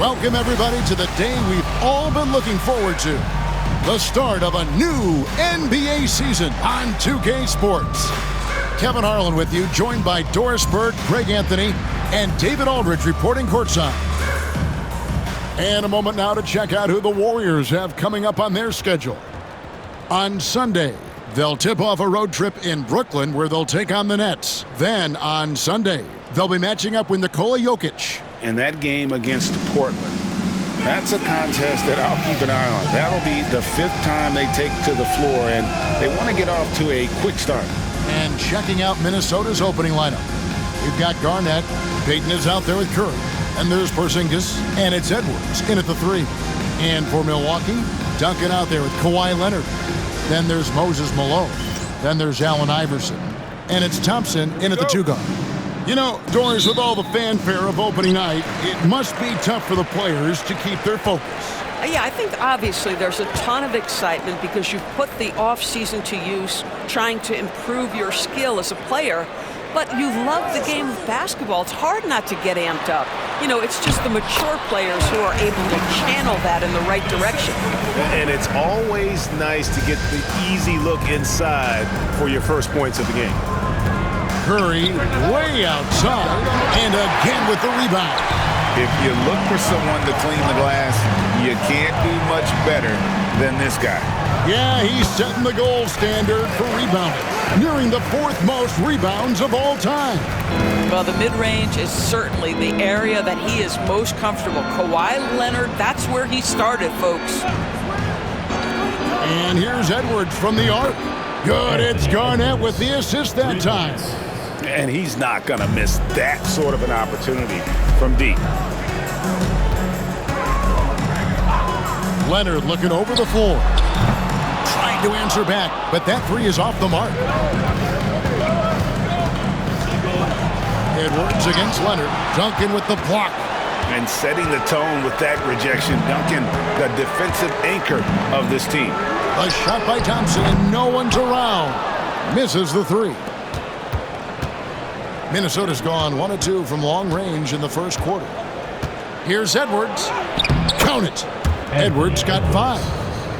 Welcome, everybody, to the day we've all been looking forward to. The start of a new NBA season on 2K Sports. Kevin Harlan with you, joined by Doris Burke, Greg Anthony, and David Aldridge reporting courtside. And a moment now to check out who the Warriors have coming up on their schedule. On Sunday, they'll tip off a road trip in Brooklyn where they'll take on the Nets. Then on Sunday, they'll be matching up with Nikola Jokic. And that game against Portland, that's a contest that I'll keep an eye on. That'll be the 5th time they take to the floor, and they want to get off to a quick start. And checking out Minnesota's opening lineup. We've got Garnett, Payton is out there with Curry, and there's Porzingis, and it's Edwards in at the 3. And for Milwaukee, Duncan out there with Kawhi Leonard. Then there's Moses Malone. Then there's Allen Iverson. And it's Thompson in at the 2 guard. You know, Doris, with all the fanfare of opening night, it must be tough for the players to keep their focus. Yeah, I think obviously there's a ton of excitement because you've put the off-season to use trying to improve your skill as a player, but you love the game of basketball. It's hard not to get amped up. You know, it's just the mature players who are able to channel that in the right direction. And it's always nice to get the easy look inside for your first points of the game. Curry way outside, and again with the rebound. If you look for someone to clean the glass, you can't do much better than this guy. Yeah, he's setting the gold standard for rebounding, nearing the 4th most rebounds of all time. Well, the mid-range is certainly the area that he is most comfortable. Kawhi Leonard, that's where he started, folks. And here's Edwards from the arc. Good, it's Garnett with the assist that time. And he's not going to miss that sort of an opportunity from deep. Leonard looking over the floor. Trying to answer back, but that 3 is off the mark. Edwards against Leonard. Duncan with the block. And setting the tone with that rejection. Duncan, the defensive anchor of this team. A shot by Thompson, and no one's around. Misses the 3. Minnesota's gone 1 of 2 from long range in the first quarter. Here's Edwards. Count it. Edwards got 5.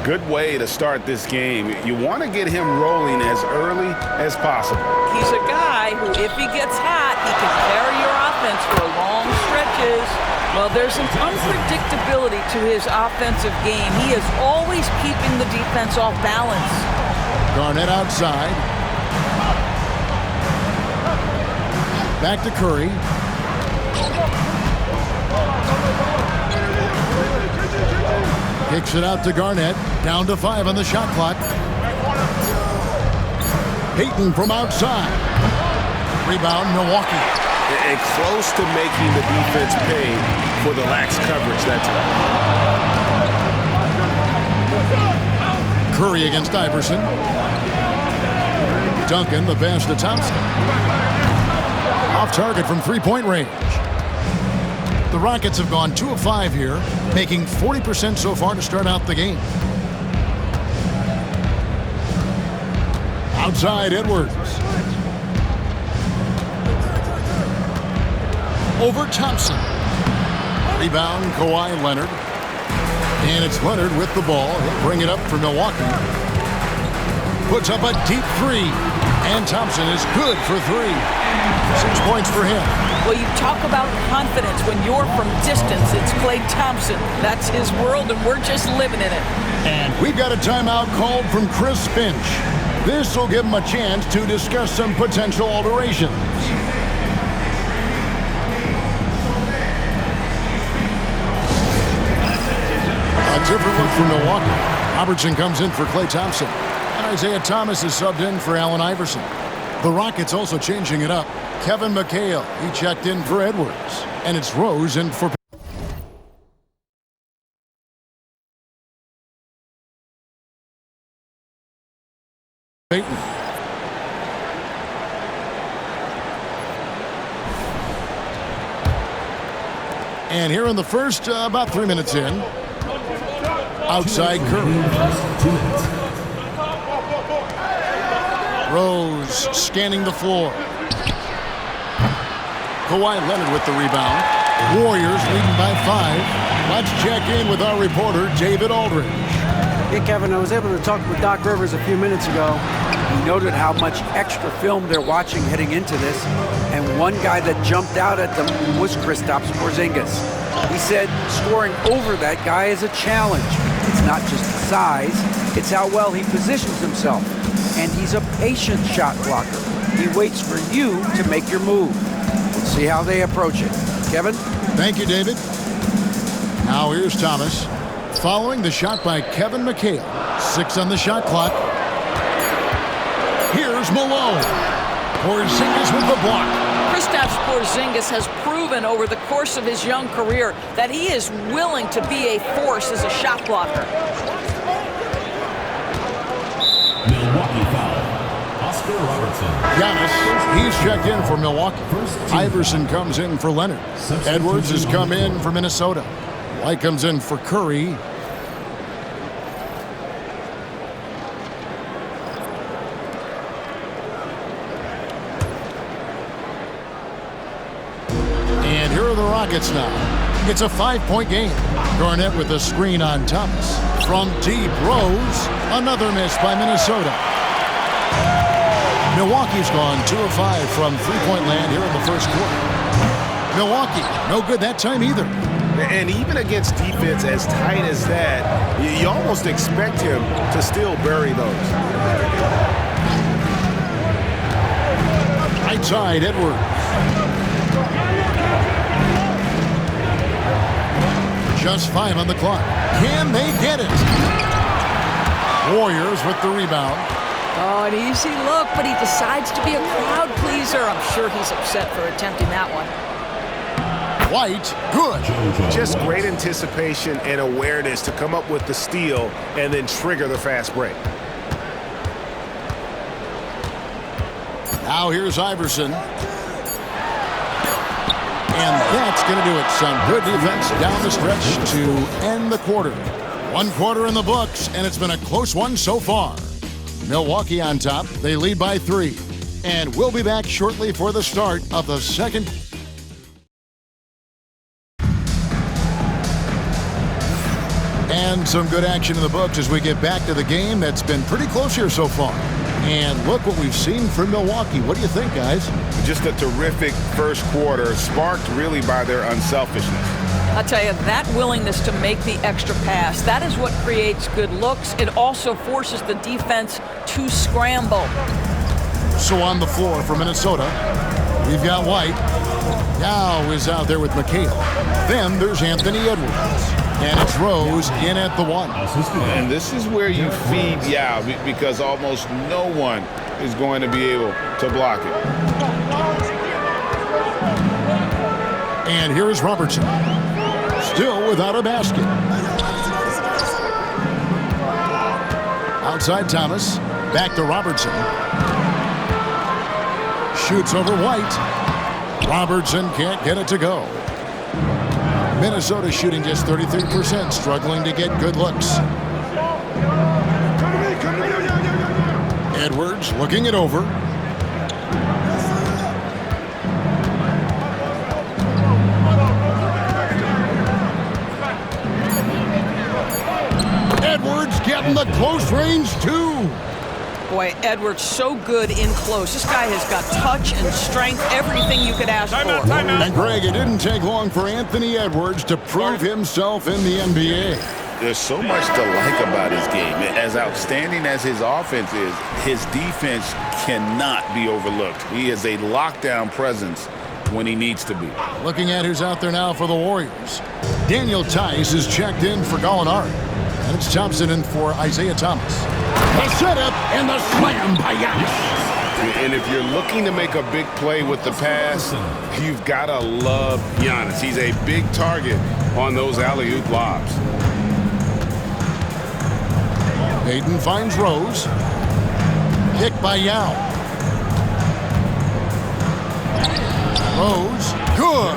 Good way to start this game. You want to get him rolling as early as possible. He's a guy who, if he gets hot, he can carry your offense for long stretches. Well, there's an unpredictability to his offensive game. He is always keeping the defense off balance. Garnett outside. Back to Curry. Kicks it out to Garnett. Down to 5 on the shot clock. Payton from outside. Rebound, Milwaukee. And close to making the defense pay for the lax coverage that time. Curry against Iverson. Duncan, the pass to Thompson. Off target from 3-point range. The Rockets have gone 2 of 5 here, making 40% so far to start out the game. Outside, Edwards. Over Thompson. Rebound, Kawhi Leonard. And it's Leonard with the ball. He'll bring it up for Milwaukee. Puts up a deep 3. And Thompson is good for 3. 6 points for him. Well, you talk about confidence when you're from distance. It's Klay Thompson. That's his world, and we're just living in it. And we've got a timeout called from Chris Finch. This will give him a chance to discuss some potential alterations. A different look from Milwaukee. Robertson comes in for Klay Thompson. And Isaiah Thomas is subbed in for Allen Iverson. The Rockets also changing it up. Kevin McHale, he checked in for Edwards. And it's Rose in for Payton. And here in the first, about 3 minutes in, outside Curry. Rose scanning the floor. Kawhi Leonard with the rebound. Warriors leading by 5. Let's check in with our reporter, David Aldridge. Hey, Kevin, I was able to talk with Doc Rivers a few minutes ago. He noted how much extra film they're watching heading into this, and one guy that jumped out at them was Kristaps Porzingis. He said scoring over that guy is a challenge. It's not just size, it's how well he positions himself. And he's a patient shot blocker. He waits for you to make your move. We'll see how they approach it. Kevin? Thank you, David. Now here's Thomas. Following the shot by Kevin McHale. 6 on the shot clock. Here's Malone. Porzingis with the block. Kristaps Porzingis has proven over the course of his young career that he is willing to be a force as a shot blocker. Milwaukee foul. Oscar Robertson. Giannis, he's checked in for Milwaukee. Iverson comes in for Leonard. Edwards has come in for Minnesota. White comes in for Curry. And here are the Rockets now. It's a 5-point game. Garnett with a screen on Thomas. From deep, Rose. Another miss by Minnesota. Milwaukee's gone 2 of 5 from three-point land here in the first quarter. Milwaukee, no good that time either. And even against defense as tight as that, you almost expect him to still bury those. Right side, Edwards. Just 5 on the clock. Can they get it? Warriors with the rebound. Oh, an easy look, but he decides to be a crowd pleaser. I'm sure he's upset for attempting that one. White, good. Just great anticipation and awareness to come up with the steal and then trigger the fast break. Now here's Iverson. And that's going to do it. Some good defense down the stretch to end the quarter. 1 quarter in the books, and it's been a close one so far. Milwaukee on top. They lead by 3. And we'll be back shortly for the start of the second. And some good action in the books as we get back to the game that's been pretty close here so far. And look what we've seen from Milwaukee. What do you think, guys? Just a terrific first quarter, sparked really by their unselfishness. I'll tell you, that willingness to make the extra pass, that is what creates good looks. It also forces the defense to scramble. So on the floor for Minnesota, we've got White. Now is out there with McHale. Then there's Anthony Edwards. And it's Rose in at the 1. And this is where you feed Yao because almost no one is going to be able to block it. And here's Robertson. Still without a basket. Outside Thomas. Back to Robertson. Shoots over White. Robertson can't get it to go. Minnesota shooting just 33%, struggling to get good looks. Edwards looking it over. Edwards getting the close range too. Boy, Edwards so good in close. This guy has got touch and strength, everything you could ask for. And Greg, it didn't take long for Anthony Edwards to prove himself in the NBA. There's so much to like about his game. As outstanding as his offense is, his defense cannot be overlooked. He is a lockdown presence when he needs to be. Looking at who's out there now for the Warriors. Daniel Tice is checked in for Gallinari. And it's Thompson in for Isaiah Thomas. The setup and the slam by Giannis. And if you're looking to make a big play with the pass, you've got to love Giannis. He's a big target on those alley-oop lobs. Payton finds Rose. Kick by Yao. Rose, good.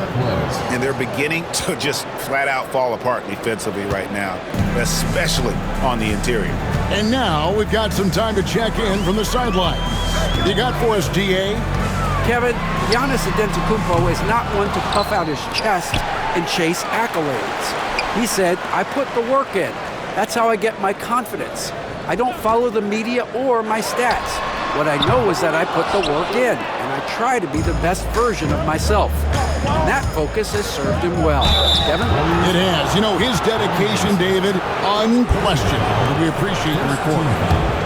And they're beginning to just flat out fall apart defensively right now, especially on the interior. And now we've got some time to check in from the sideline. You got for us, DA? Kevin, Giannis Antetokounmpo is not one to puff out his chest and chase accolades. He said, I put the work in. That's how I get my confidence. I don't follow the media or my stats. What I know is that I put the work in, and I try to be the best version of myself. And that focus has served him well. Kevin? It has. You know, his dedication, David, unquestioned. We appreciate your report.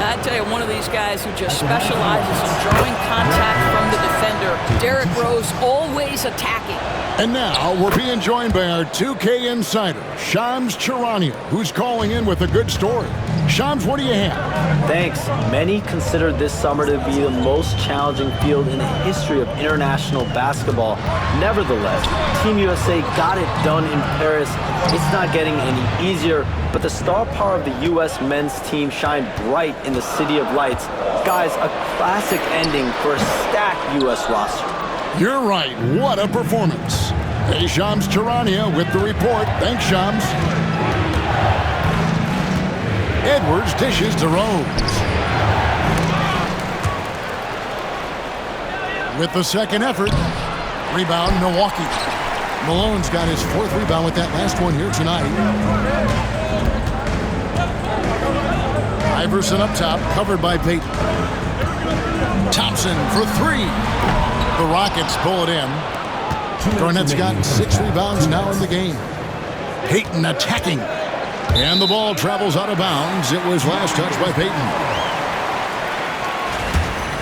I tell you, one of these guys who just specializes in drawing contact from the defender. Derrick Rose always attacking. And now we're being joined by our 2K insider, Shams Charania, who's calling in with a good story. Shams, what do you have? Thanks. Many consider this summer to be the most challenging field in the history of international basketball. Nevertheless, Team USA got it done in Paris. It's not getting any easier, but the star power of the U.S. men's team shined bright in the City of Lights. Guys, a classic ending for a stacked U.S. roster. You're right. What a performance. Hey, Shams Charania with the report. Thanks, Shams. Edwards dishes to Rose. With the second effort, rebound Milwaukee. Malone's got his fourth rebound with that last one here tonight. Iverson up top, covered by Payton. Thompson for three. The Rockets pull it in. Garnett's got 6 rebounds now in the game. Payton attacking. And the ball travels out of bounds. It was last touched by Payton.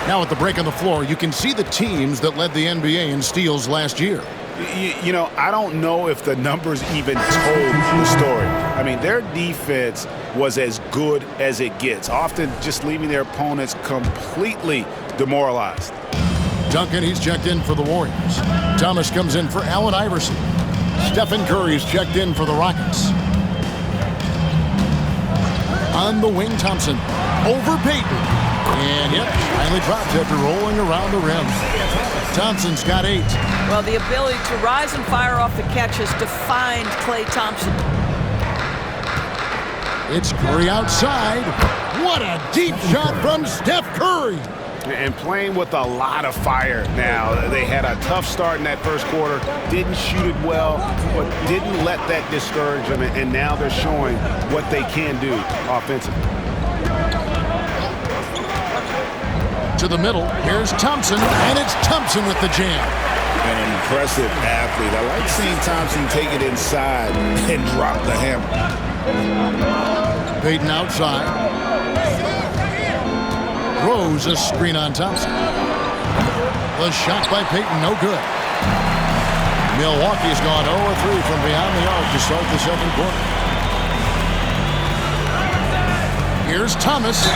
Now at the break on the floor, you can see the teams that led the NBA in steals last year. You know, I don't know if the numbers even told the story. I mean, their defense was as good as it gets, often just leaving their opponents completely demoralized. Duncan, he's checked in for the Warriors. Thomas comes in for Allen Iverson. Stephen Curry's checked in for the Rockets. On the wing, Thompson. Over Payton. And yep, finally dropped after rolling around the rim. Thompson's got 8. Well, the ability to rise and fire off the catch has defined Klay Thompson. It's Curry outside. What a deep shot from Steph Curry. And playing with a lot of fire now. They had a tough start in that first quarter, didn't shoot it well, but didn't let that discourage them, and now they're showing what they can do offensively. To the middle, here's Thompson, and it's Thompson with the jam. An impressive athlete. I like seeing Thompson take it inside and drop the hammer. Payton outside. Rose a screen on Thompson. The shot by Payton, no good. Milwaukee's gone 0-3 from beyond the arc to start the second quarter. Here's Thomas.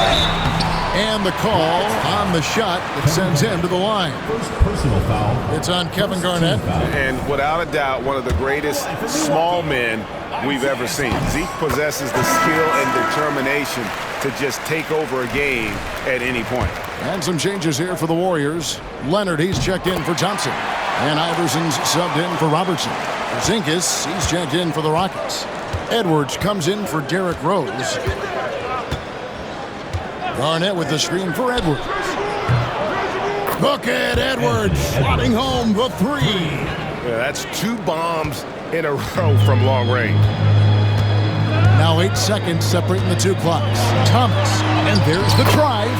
And the call on the shot that sends him to the line. First personal foul. It's on Kevin Garnett. And without a doubt, one of the greatest small men we've ever seen. Zeke possesses the skill and determination to just take over a game at any point. And some changes here for the Warriors. Leonard, he's checked in for Thompson. And Iverson's subbed in for Robertson. Zinkas, he's checked in for the Rockets. Edwards comes in for Derrick Rose. Garnett with the screen for Edwards. Look at Edwards slotting home the 3. Yeah, that's 2 bombs in a row from long range. Now 8 seconds separating the 2 clocks. Thomas, and there's the drive.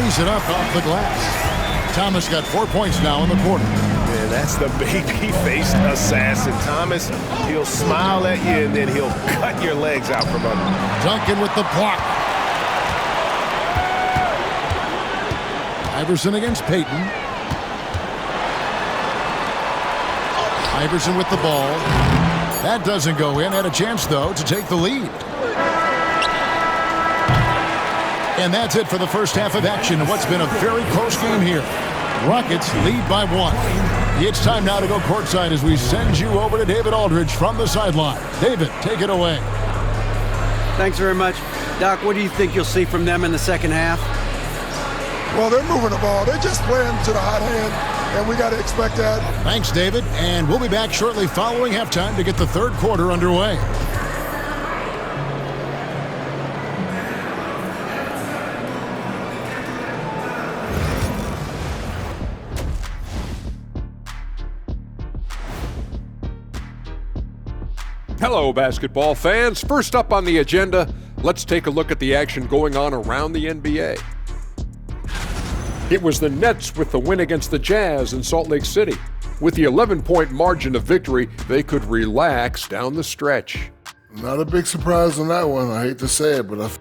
Lays it up off the glass. Thomas got 4 points now in the quarter. Yeah, that's the baby-faced assassin. Thomas, he'll smile at you, and then he'll cut your legs out from under. Duncan with the block. Iverson against Payton. Iverson with the ball. That doesn't go in. Had a chance, though, to take the lead. And that's it for the first half of action in what's been a very close game here. Rockets lead by 1. It's time now to go courtside as we send you over to David Aldridge from the sideline. David, take it away. Thanks very much. Doc, what do you think you'll see from them in the second half? Well, they're moving the ball. They're just playing to the hot hand, and we got to expect that. Thanks, David. And we'll be back shortly following halftime to get the third quarter underway. Hello, basketball fans. First up on the agenda, let's take a look at the action going on around the NBA. It was the Nets with the win against the Jazz in Salt Lake City. With the 11-point margin of victory, they could relax down the stretch. Not a big surprise on that one. I hate to say it, but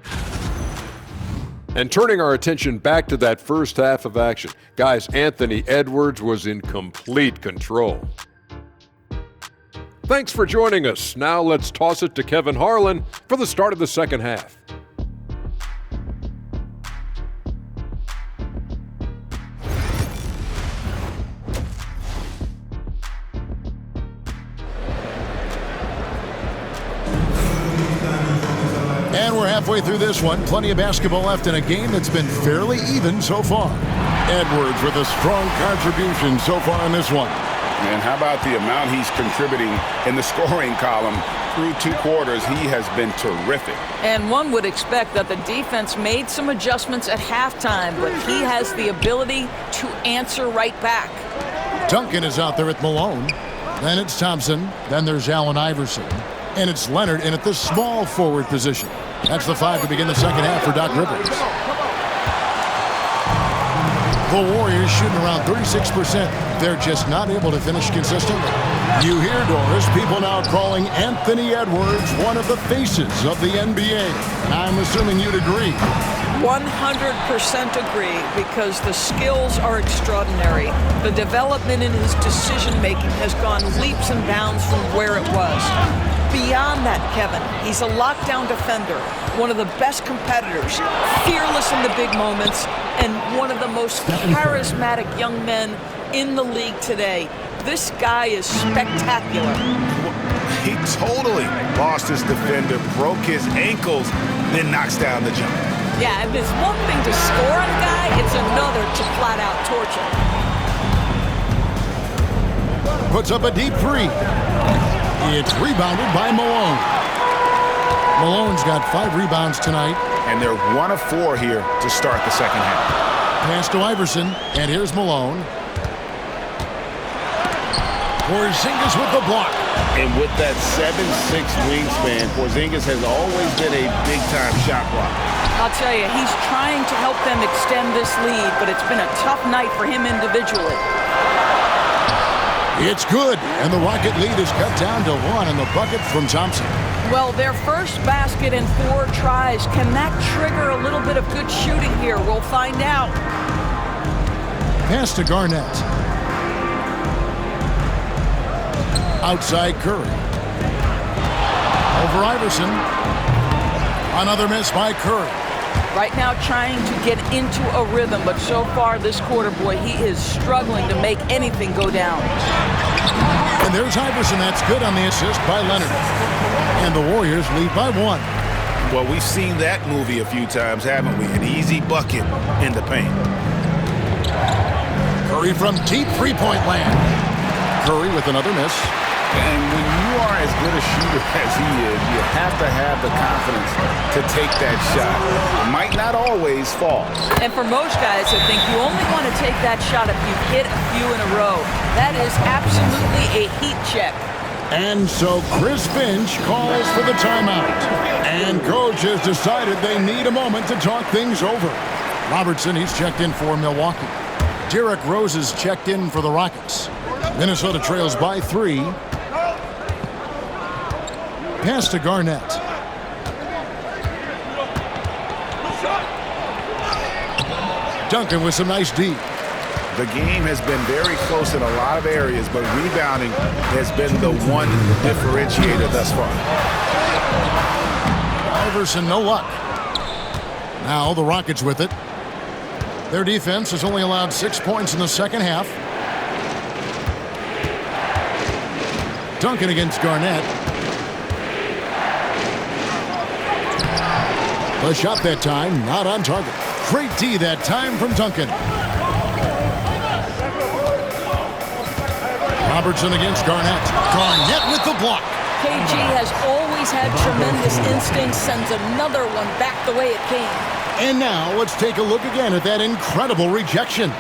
And turning our attention back to that first half of action, guys, Anthony Edwards was in complete control. Thanks for joining us. Now let's toss it to Kevin Harlan for the start of the second half. And we're halfway through this one. Plenty of basketball left in a game that's been fairly even so far. Edwards with a strong contribution so far in this one. And how about the amount he's contributing in the scoring column through 2 quarters? He has been terrific. And one would expect that the defense made some adjustments at halftime, but he has the ability to answer right back. Duncan is out there with Malone. Then it's Thompson. Then there's Allen Iverson. And it's Leonard in at the small forward position. That's the 5 to begin the second half for Doc Rivers. The Warriors shooting around 36%. They're just not able to finish consistently. You hear, Doris, people now calling Anthony Edwards one of the faces of the NBA. And I'm assuming you'd agree. 100% agree, because the skills are extraordinary. The development in his decision-making has gone leaps and bounds from where it was. Beyond that, Kevin, he's a lockdown defender, one of the best competitors, fearless in the big moments, and one of the most charismatic young men in the league today. This guy is spectacular. He totally lost his defender, broke his ankles, then knocks down the jump. Yeah, and it's one thing to score on a guy, it's another to flat out torture. Puts up a deep 3. It's rebounded by Malone. Malone's got 5 rebounds tonight. And they're 1 of 4 here to start the second half. Pass to Iverson, and here's Malone. Porzingis with the block. And with that 7'6" wingspan, Porzingis has always been a big-time shot blocker. I'll tell you, he's trying to help them extend this lead, but it's been a tough night for him individually. It's good, and the Rocket lead is cut down to 1 in the bucket from Thompson. Well, their first basket in 4 tries. Can that trigger a little bit of good shooting here? We'll find out. Pass to Garnett. Outside Curry. Over Iverson. Another miss by Curry. Right now trying to get into a rhythm, but so far this quarter, boy, he is struggling to make anything go down. And there's Iverson. That's good on the assist by Leonard. And the Warriors lead by 1. Well, we've seen that movie a few times, haven't we? An easy bucket in the paint. Curry from deep 3-point land. Curry with another miss. And when you are as good a shooter as he is, you have to have the confidence to take that shot. It might not always fall. And for most guys, I think you only want to take that shot if you've hit a few in a row. That is absolutely a heat check. And so Chris Finch calls for the timeout. And coach has decided they need a moment to talk things over. Robertson, he's checked in for Milwaukee. Derrick Rose is checked in for the Rockets. Minnesota trails by 3. Pass to Garnett. Duncan with some nice D. The game has been very close in a lot of areas, but rebounding has been the one differentiator thus far. Iverson, no luck. Now the Rockets with it. Their defense has only allowed 6 points in the second half. Duncan against Garnett. The shot that time, not on target. Great D that time from Duncan. Robertson against Garnett. Garnett with the block. KG has always had tremendous instincts, sends another one back the way it came. And now let's take a look again at that incredible rejection.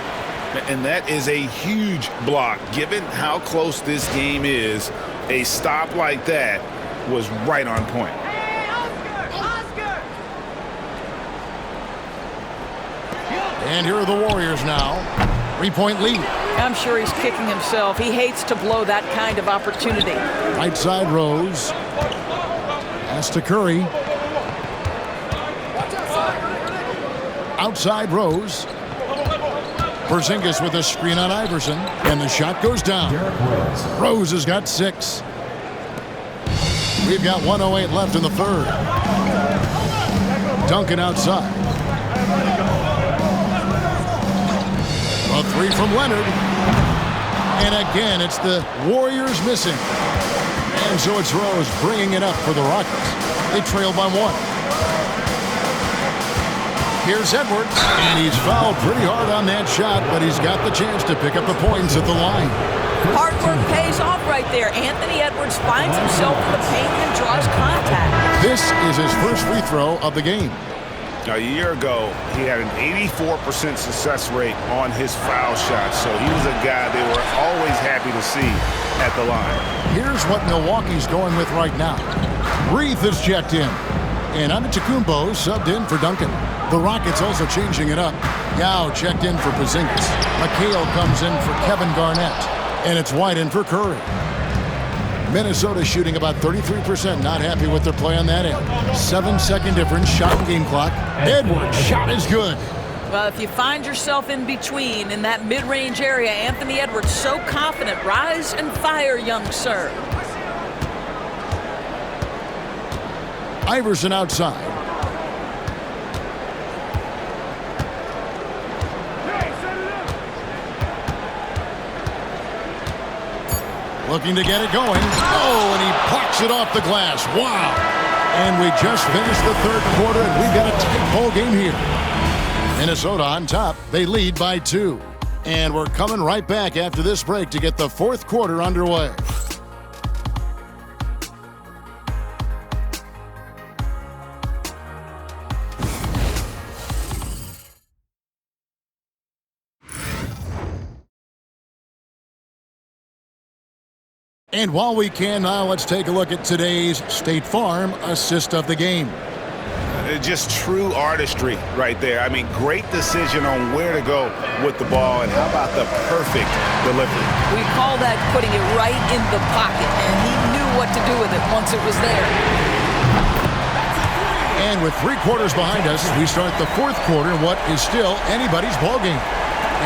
And that is a huge block. Given how close this game is, a stop like that was right on point. And here are the Warriors now. 3-point lead. I'm sure he's kicking himself. He hates to blow that kind of opportunity. Right side Rose. Pass to Curry. Outside Rose. Porzingis with a screen on Iverson. And the shot goes down. Rose has got 6. We've got 1:08 left in the third. Duncan outside. A 3 from Leonard. And again, it's the Warriors missing. And so it's Rose bringing it up for the Rockets. They trail by 1. Here's Edwards. And he's fouled pretty hard on that shot, but he's got the chance to pick up the points at the line. Hard work pays off right there. Anthony Edwards finds himself in the paint and draws contact. This is his first free throw of the game. A year ago, he had an 84% success rate on his foul shots, so he was a guy they were always happy to see at the line. Here's what Milwaukee's going with right now. Reith is checked in, and Antetokounmpo subbed in for Duncan. The Rockets also changing it up. Yao checked in for Porzingis. McHale comes in for Kevin Garnett, and it's White in for Curry. Minnesota shooting about 33%, not happy with their play on that end. 7-second difference, shot and game clock. Edwards, shot is good. Well, if you find yourself in between in that mid-range area, Anthony Edwards so confident. Rise and fire, young sir. Iverson outside. Looking to get it going. Oh, and he pucks it off the glass. Wow. And we just finished the third quarter, and we've got a tight ball game here. Minnesota on top. They lead by 2. And we're coming right back after this break to get the fourth quarter underway. And while we can now, let's take a look at today's State Farm assist of the game. Just true artistry right there. I mean, great decision on where to go with the ball, and how about the perfect delivery? We call that putting it right in the pocket, and he knew what to do with it once it was there. And with 3 quarters behind us, we start the fourth quarter in what is still anybody's ball game.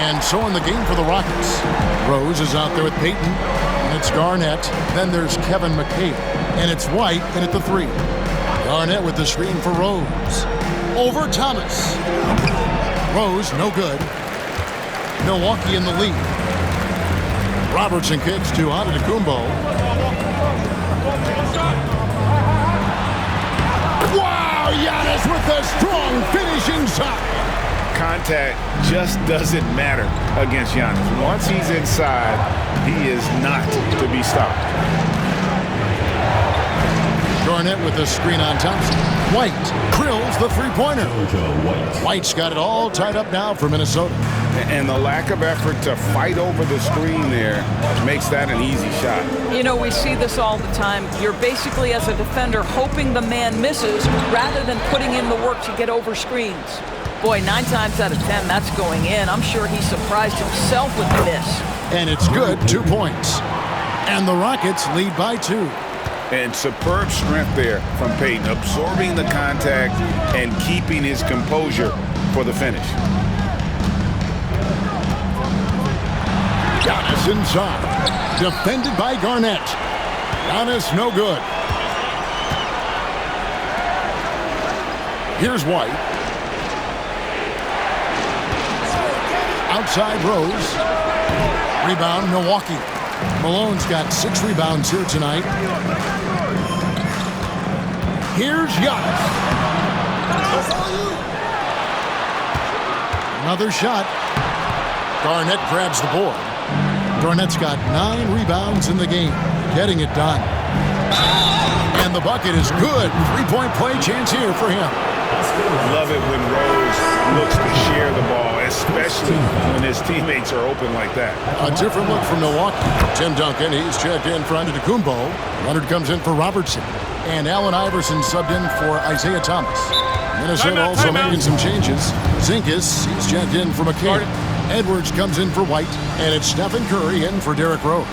And so in the game for the Rockets, Rose is out there with Peyton, and it's Garnett. Then there's Kevin McHale, and it's White in at the 3. Garnett with the screen for Rose. Over Thomas. Rose, no good. Milwaukee in the lead. Robertson kicks to Antetokounmpo. Wow, Giannis with a strong finishing shot. Contact just doesn't matter against Giannis. Once he's inside, he is not to be stopped. Garnett with the screen on Thompson. White drills the three-pointer. White's got it all tied up now for Minnesota. And the lack of effort to fight over the screen there makes that an easy shot. You know, we see this all the time. You're basically, as a defender, hoping the man misses rather than putting in the work to get over screens. Boy, 9 times out of 10, that's going in. I'm sure he surprised himself with the miss. And it's good, 2 points. And the Rockets lead by 2. And superb strength there from Peyton, absorbing the contact and keeping his composure for the finish. Giannis inside. Defended by Garnett. Giannis no good. Here's White. Outside Rose. Rebound Milwaukee. Malone's got 6 rebounds here tonight. Here's Giannis. Another shot. Garnett grabs the board. Garnett's got 9 rebounds in the game, getting it done. And the bucket is good. 3-point play chance here for him. Love it when Rose looks to share the ball, especially when his teammates are open like that. A different look from Milwaukee. Tim Duncan, he's checked in for Antetokounmpo. Leonard comes in for Robertson. And Allen Iverson subbed in for Isaiah Thomas. Minnesota also making some changes. Zinkis, he's checked in for McCann. Edwards comes in for White. And it's Stephen Curry in for Derrick Rose.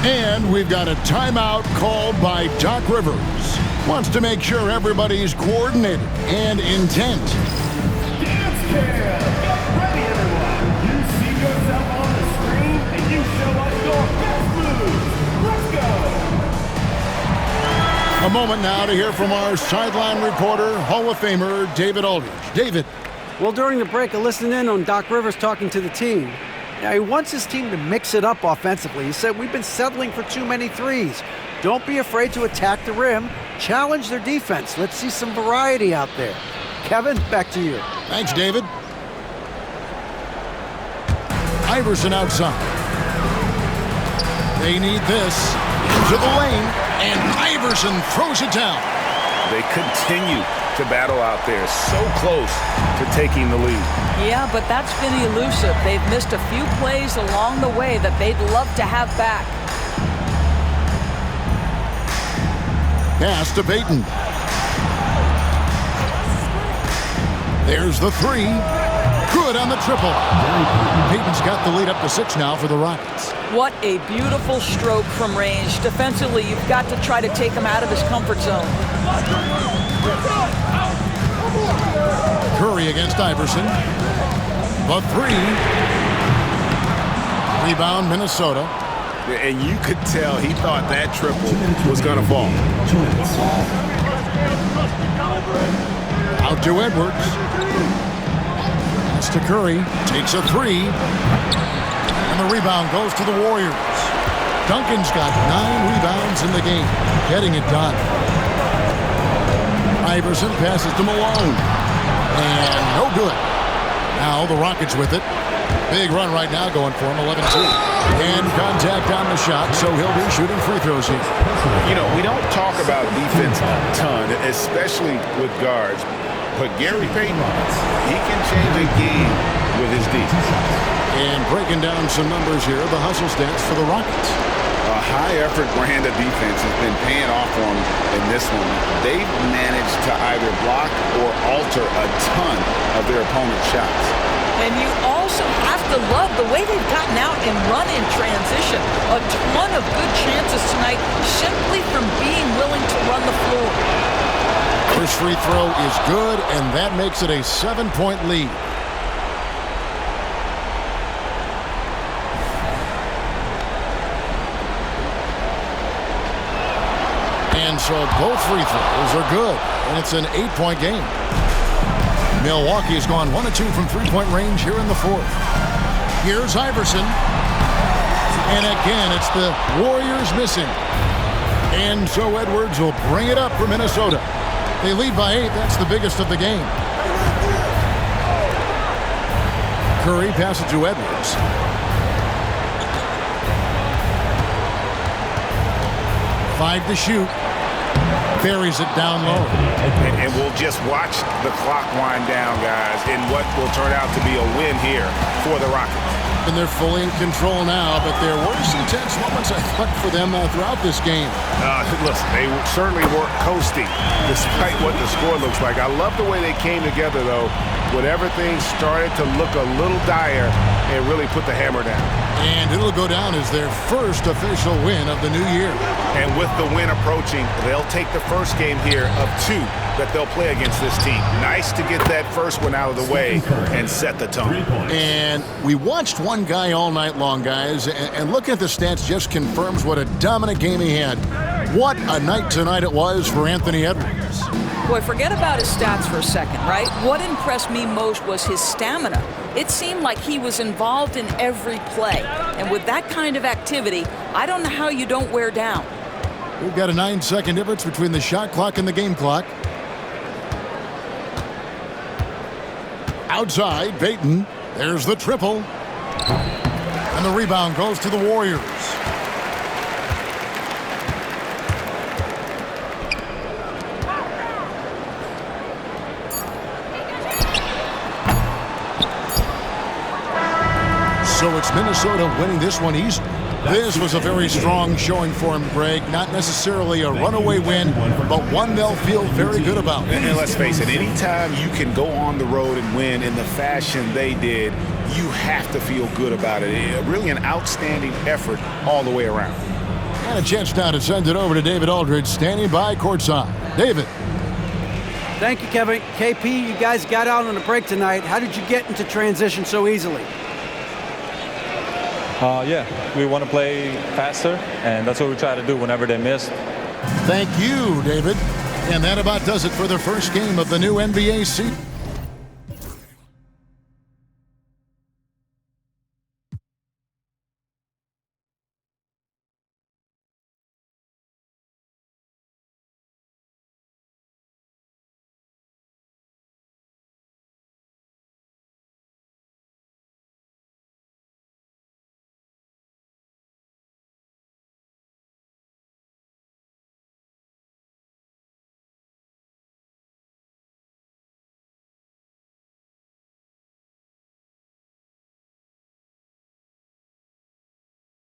And we've got a timeout called by Doc Rivers. Wants to make sure everybody's coordinated and intent. Dance cam! Get ready, everyone! You see yourself on the screen, and you show us your best moves. Let's go! A moment now to hear from our sideline reporter, Hall of Famer David Aldridge. David. Well, during the break, I listened in on Doc Rivers talking to the team. Now, he wants his team to mix it up offensively. He said, we've been settling for too many threes. Don't be afraid to attack the rim. Challenge their defense. Let's see some variety out there. Kevin, back to you. Thanks, David. Iverson outside. They need this. Into the lane, and Iverson throws it down. They continue to battle out there, so close to taking the lead. Yeah, but that's been elusive. They've missed a few plays along the way that they'd love to have back. Pass to Payton. There's the three. Good on the triple. Payton's got the lead up to 6 now for the Rockets. What a beautiful stroke from range. Defensively, you've got to try to take him out of his comfort zone. Curry against Iverson. The three. Rebound, Minnesota. And you could tell he thought that triple was going to fall. Out to Edwards. Pass to Curry. Takes a three. And the rebound goes to the Warriors. Duncan's got 9 rebounds in the game. Getting it done. Iverson passes to Malone. And no good. Now the Rockets with it. Big run right now going for him, 11-2. And contact on the shot, so he'll be shooting free throws here. You know, we don't talk about defense a ton, especially with guards. But Gary Payton, he can change a game with his defense. And breaking down some numbers here, the hustle stats for the Rockets. A high-effort brand of defense has been paying off for them in this one. They've managed to either block or alter a ton of their opponent's shots. And you also have to love the way they've gotten out and run in transition. A ton of good chances tonight simply from being willing to run the floor. First free throw is good, and that makes it a 7-point lead. And so both free throws are good, and it's an 8-point game. Milwaukee's gone 1 of 2 from three-point range here in the fourth. Here's Iverson. And again, it's the Warriors missing. And so Edwards will bring it up for Minnesota. They lead by 8. That's the biggest of the game. Curry passes to Edwards. Five to shoot. Buries it down low. And we'll just watch the clock wind down, guys, in what will turn out to be a win here for the Rockets. And they're fully in control now, but there were some tense moments, I thought, for them throughout this game. Listen, they certainly weren't coasting, despite what the score looks like. I love the way they came together, though, when everything started to look a little dire and really put the hammer down. And it'll go down as their first official win of the new year. And with the win approaching, they'll take the first game here of 2 that they'll play against this team. Nice to get that first one out of the way and set the tone. And we watched one guy all night long, guys, and looking at the stats just confirms what a dominant game he had. What a night tonight it was for Anthony Edwards. Boy, forget about his stats for a second, right? What impressed me most was his stamina. It seemed like he was involved in every play. And with that kind of activity, I don't know how you don't wear down. We've got a 9-second difference between the shot clock and the game clock. Outside, Payton. There's the triple. And the rebound goes to the Warriors. So it's Minnesota winning this one easily. This was a very strong showing for him, Greg. Not necessarily a runaway win, but one they'll feel very good about. And let's face it, anytime you can go on the road and win in the fashion they did, you have to feel good about it. Really an outstanding effort all the way around. And a chance now to send it over to David Aldridge, standing by courtside. David. Thank you, Kevin. KP, you guys got out on a break tonight. How did you get into transition so easily? Yeah, we want to play faster, and that's what we try to do whenever they miss. Thank you, David. And that about does it for the first game of the new NBA season.